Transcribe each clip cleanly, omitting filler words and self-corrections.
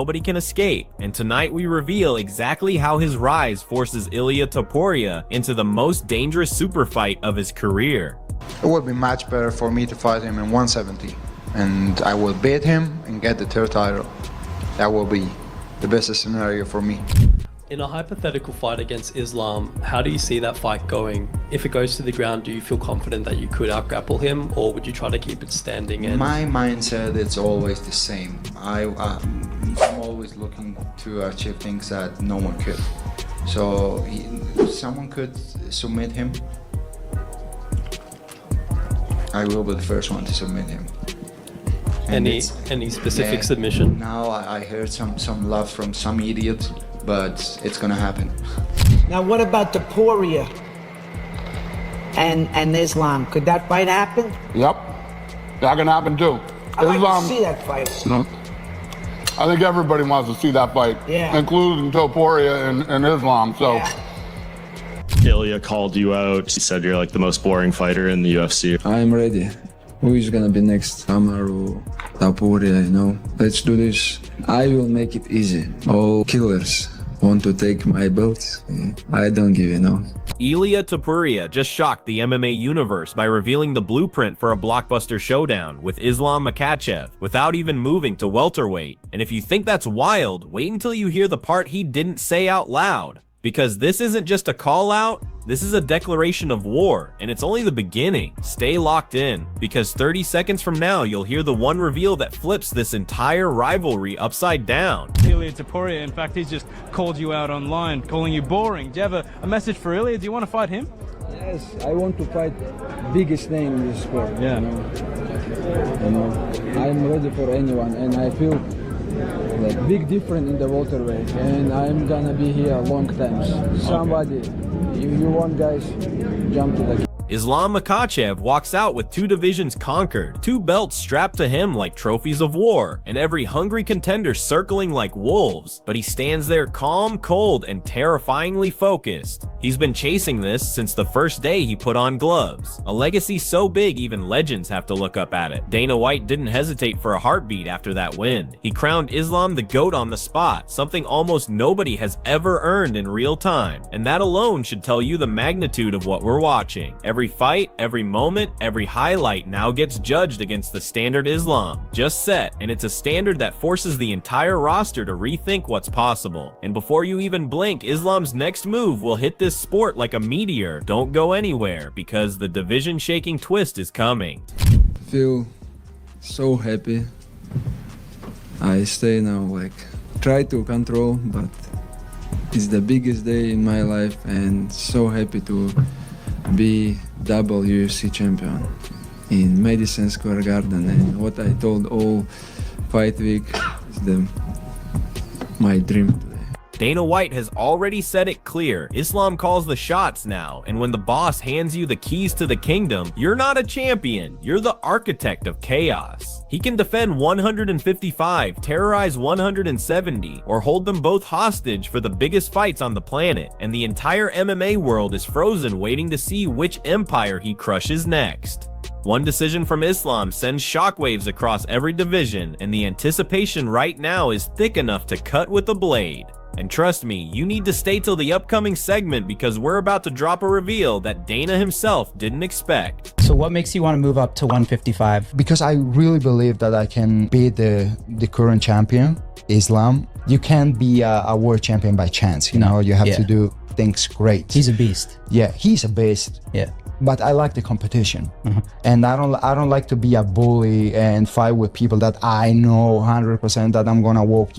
nobody can escape, and tonight we reveal exactly how his rise forces Ilia Topuria into the most dangerous super fight of his career. It would be much better for me to fight him in 170, and I will beat him and get the third title. That will be the best scenario for me. In a hypothetical fight against Islam, how do you see that fight going? If it goes to the ground, do you feel confident that you could out-grapple him, or would you try to keep it standing? And my mindset is always the same. I'm always looking to achieve things that no one could. So if someone could submit him, I will be the first one to submit him. Any specific submission? Now I heard some love from some idiots, but it's gonna happen. Now what about Topuria and Islam? Could that fight happen? Yep, that can happen too. I'd like to see that fight. No, I think everybody wants to see that fight, yeah, including Topuria and Islam. So. Yeah. Ilia called you out. He said you're like the most boring fighter in the UFC. I'm ready. Who is gonna be next? Kamaru, Topuria, you know? Let's do this. I will make it easy. All killers want to take my belts. I don't give, you know? Ilia Topuria just shocked the MMA universe by revealing the blueprint for a blockbuster showdown with Islam Makhachev without even moving to welterweight. And if you think that's wild, wait until you hear the part he didn't say out loud. Because this isn't just a call out, this is a declaration of war, and it's only the beginning. Stay locked in, because 30 seconds from now, you'll hear the one reveal that flips this entire rivalry upside down. Ilia Topuria, in fact, he's just called you out online, calling you boring. Do you have a message for Ilia? Do you want to fight him? Yes, I want to fight biggest name in this sport. Yeah. You know, I'm ready for anyone, and I feel like big difference in the welterweight, and I'm gonna be here a long time. Somebody, if you want, guys, jump to the... Islam Makhachev walks out with 2 divisions conquered, 2 belts strapped to him like trophies of war, and every hungry contender circling like wolves, but he stands there calm, cold, and terrifyingly focused. He's been chasing this since the first day he put on gloves, a legacy so big even legends have to look up at it. Dana White didn't hesitate for a heartbeat after that win. He crowned Islam the GOAT on the spot, something almost nobody has ever earned in real time, and that alone should tell you the magnitude of what we're watching. Every fight, every moment, every highlight now gets judged against the standard Islam just set, and it's a standard that forces the entire roster to rethink what's possible. And before you even blink, Islam's next move will hit this sport like a meteor. Don't go anywhere, because the division-shaking twist is coming. I feel so happy. I stay now, like, try to control, but it's the biggest day in my life, and so happy to be double UFC champion in Madison Square Garden. And what I told all fight week is my dream today. Dana White has already said it clear. Islam calls the shots now, and when the boss hands you the keys to the kingdom, you're not a champion, you're the architect of chaos. He can defend 155, terrorize 170, or hold them both hostage for the biggest fights on the planet, and the entire MMA world is frozen waiting to see which empire he crushes next. One decision from Islam sends shockwaves across every division, and the anticipation right now is thick enough to cut with a blade. And trust me, you need to stay till the upcoming segment, because we're about to drop a reveal that Dana himself didn't expect. So what makes you want to move up to 155? Because I really believe that I can beat the current champion, Islam. You can't be a world champion by chance, you know, you have to do things great. He's a beast. Yeah, he's a beast. Yeah. But I like the competition, and I don't like to be a bully and fight with people that I know 100% that I'm gonna whoop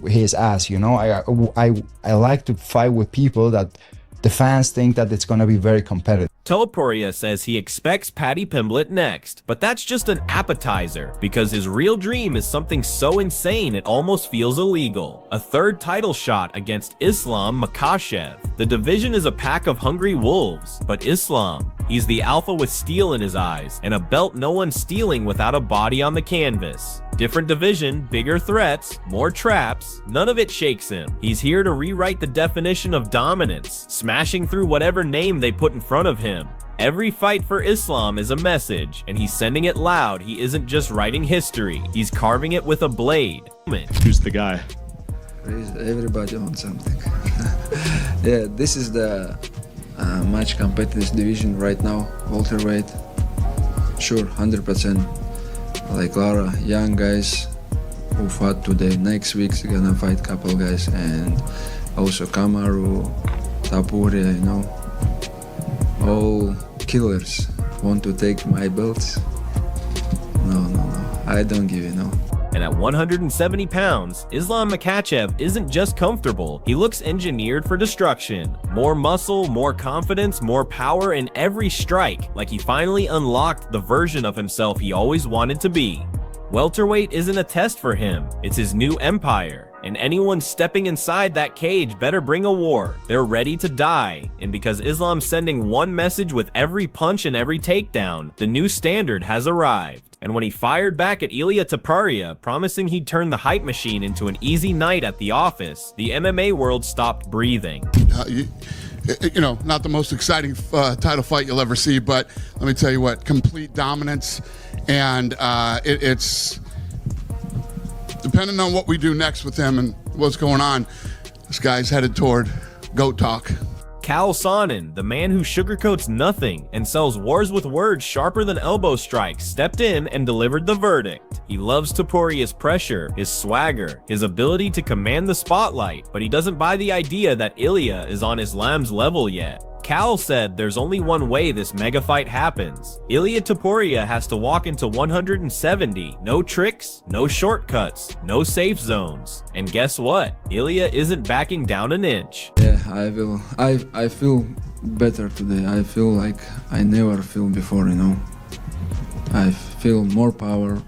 his ass. You know, I like to fight with people that the fans think that it's gonna be very competitive. Topuria says he expects Paddy Pimblett next, but that's just an appetizer, because his real dream is something so insane it almost feels illegal. A third title shot against Islam Makhachev. The division is a pack of hungry wolves, but Islam, he's the alpha with steel in his eyes, and a belt no one's stealing without a body on the canvas. Different division, bigger threats, more traps, none of it shakes him. He's here to rewrite the definition of dominance, smashing through whatever name they put in front of him. Every fight for Islam is a message, and he's sending it loud. He isn't just writing history, he's carving it with a blade. Who's the guy? crazy. Everybody wants something. Yeah, this is the much competitive division right now, welterweight. Sure, 100%. Like Lara, young guys who fought today. Next week's gonna fight couple guys, and also Kamaru, Topuria, you know, all killers want to take my belts. No, I don't give it, no. And at 170 pounds, Islam Makhachev isn't just comfortable, he looks engineered for destruction. More muscle, more confidence, more power in every strike, like he finally unlocked the version of himself he always wanted to be. Welterweight isn't a test for him, it's his new empire. And anyone stepping inside that cage better bring a war. They're ready to die. And because Islam's sending one message with every punch and every takedown, the new standard has arrived. And when he fired back at Ilia Topuria, promising he'd turn the hype machine into an easy night at the office, the MMA world stopped breathing. You know, not the most exciting title fight you'll ever see, but let me tell you what, complete dominance. And it's depending on what we do next with him and what's going on, this guy's headed toward GOAT talk. Cal Sonnen, the man who sugarcoats nothing and sells wars with words sharper than elbow strikes, stepped in and delivered the verdict. He loves Topuria's pressure, his swagger, his ability to command the spotlight, but he doesn't buy the idea that Ilia is on Islam's level yet. Cal said there's only one way this mega fight happens. Ilia Topuria has to walk into 170, no tricks, no shortcuts, no safe zones. And guess what? Ilia isn't backing down an inch. Yeah, I feel better today. I feel like I never feel before, you know. I feel more power,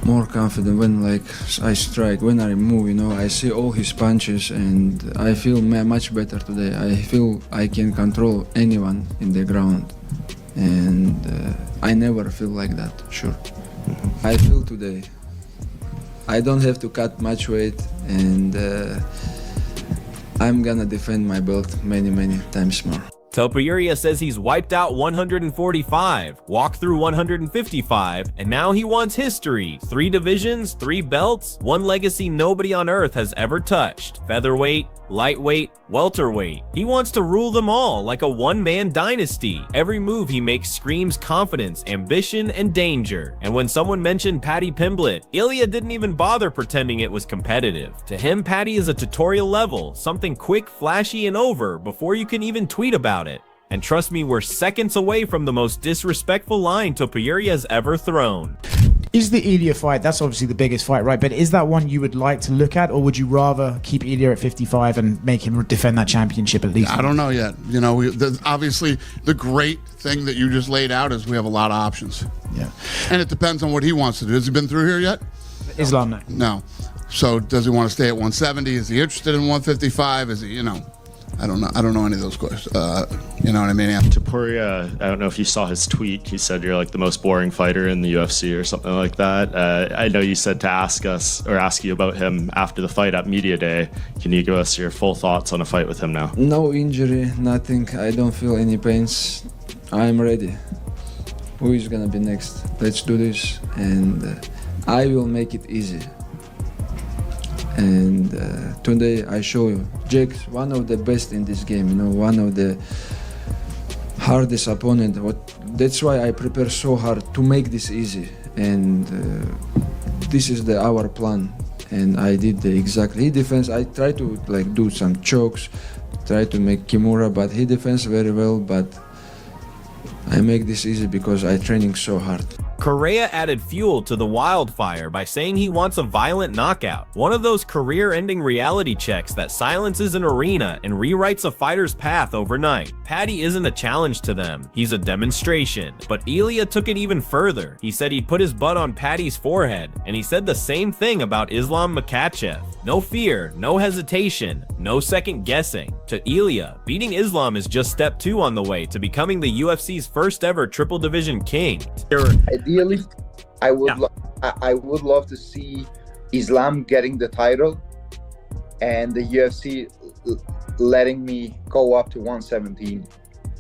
more confident when like I strike, when I move, you know, I see all his punches and I feel much better today. I feel I can control anyone in the ground, and I never feel like that, sure. I feel today I don't have to cut much weight, and I'm gonna defend my belt many times more. Topuria says he's wiped out 145, walked through 155, and now he wants history. 3 divisions, 3 belts, one legacy nobody on earth has ever touched. Featherweight, lightweight, welterweight. He wants to rule them all like a one-man dynasty. Every move he makes screams confidence, ambition, and danger. And when someone mentioned Paddy Pimblett, Ilia didn't even bother pretending it was competitive. To him, Paddy is a tutorial level, something quick, flashy, and over before you can even tweet about it. And trust me, we're seconds away from the most disrespectful line Topuria has ever thrown. Is the Ilia fight, that's obviously the biggest fight, right? But is that one you would like to look at, or would you rather keep Ilia at 55 and make him defend that championship at least? I don't know yet. You know, obviously the great thing that you just laid out is we have a lot of options. Yeah. And it depends on what he wants to do. Has he been through here yet? Islam, no. No. So does he want to stay at 170? Is he interested in 155? Is he, you know? I don't know any of those questions. You know what I mean? Yeah. Topuria, I don't know if you saw his tweet. He said you're like the most boring fighter in the UFC or something like that. I know you said to ask you about him after the fight at Media Day. Can you give us your full thoughts on a fight with him now? No injury, nothing. I don't feel any pains. I'm ready. Who is gonna be next? Let's do this, and I will make it easy. And today I show you, Jake's one of the best in this game, you know, one of the hardest opponent. That's why I prepare so hard to make this easy. And this is our plan. And I did exactly. He defends. I try to like do some chokes, try to make Kimura, but he defends very well. But I make this easy because I training so hard. Correa added fuel to the wildfire by saying he wants a violent knockout, one of those career-ending reality checks that silences an arena and rewrites a fighter's path overnight. Paddy isn't a challenge to them, he's a demonstration. But Ilia took it even further. He said he'd put his butt on Paddy's forehead, and he said the same thing about Islam Makhachev. No fear, no hesitation, no second guessing. To Ilia, beating Islam is just step 2 on the way to becoming the UFC's first ever triple division king. Ideally, I would love to see Islam getting the title and the UFC letting me go up to 117.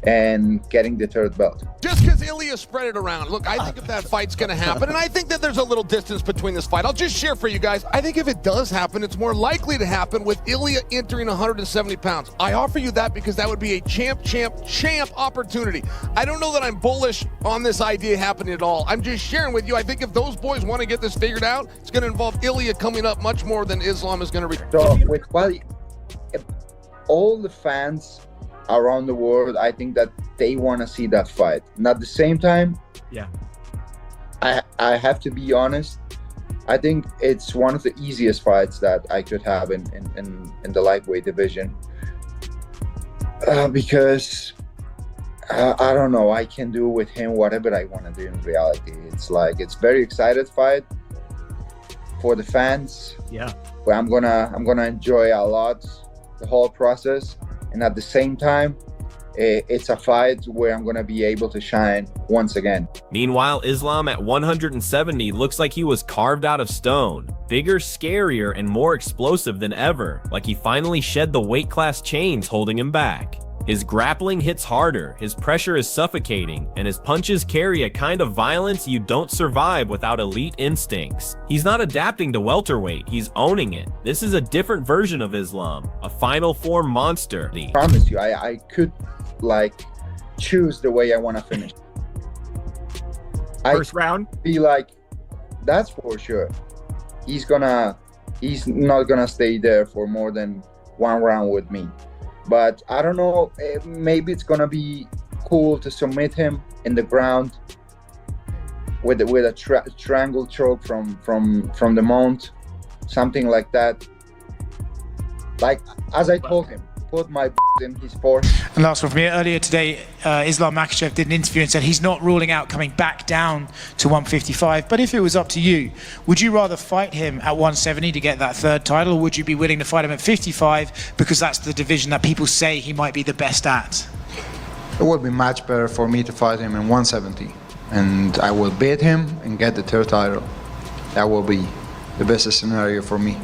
and getting the third belt. Just because Ilya spread it around. Look, I think if that fight's going to happen, and I think that there's a little distance between this fight. I'll just share for you guys. I think if it does happen, it's more likely to happen with Ilya entering 170 pounds. I offer you that because that would be a champ opportunity. I don't know that I'm bullish on this idea happening at all. I'm just sharing with you. I think if those boys want to get this figured out, it's going to involve Ilya coming up much more than Islam is going to. So all the fans around the world, I think that they want to see that fight. And at the same time, I have to be honest, I think it's one of the easiest fights that I could have in the lightweight division. Because I don't know, I can do with him whatever I want to do in reality. It's very excited fight for the fans. Yeah. Where I'm gonna enjoy a lot the whole process. And at the same time, it's a fight where I'm going to be able to shine once again. Meanwhile, Islam at 170 looks like he was carved out of stone. Bigger, scarier, and more explosive than ever, like he finally shed the weight class chains holding him back. His grappling hits harder, his pressure is suffocating, and his punches carry a kind of violence you don't survive without elite instincts. He's not adapting to welterweight, he's owning it. This is a different version of Islam, a final form monster. I promise you, I could choose the way I want to finish. First round? Be like, that's for sure. He's not gonna stay there for more than one round with me. But I don't know, maybe it's gonna be cool to submit him in the ground with a triangle choke from the mount, something like that. Like, as I told him, put my in his force. And last one from me. Earlier today, Islam Makhachev did an interview and said he's not ruling out coming back down to 155. But if it was up to you, would you rather fight him at 170 to get that third title, or would you be willing to fight him at 55 because that's the division that people say he might be the best at? It would be much better for me to fight him in 170. And I will beat him and get the third title. That will be the best scenario for me.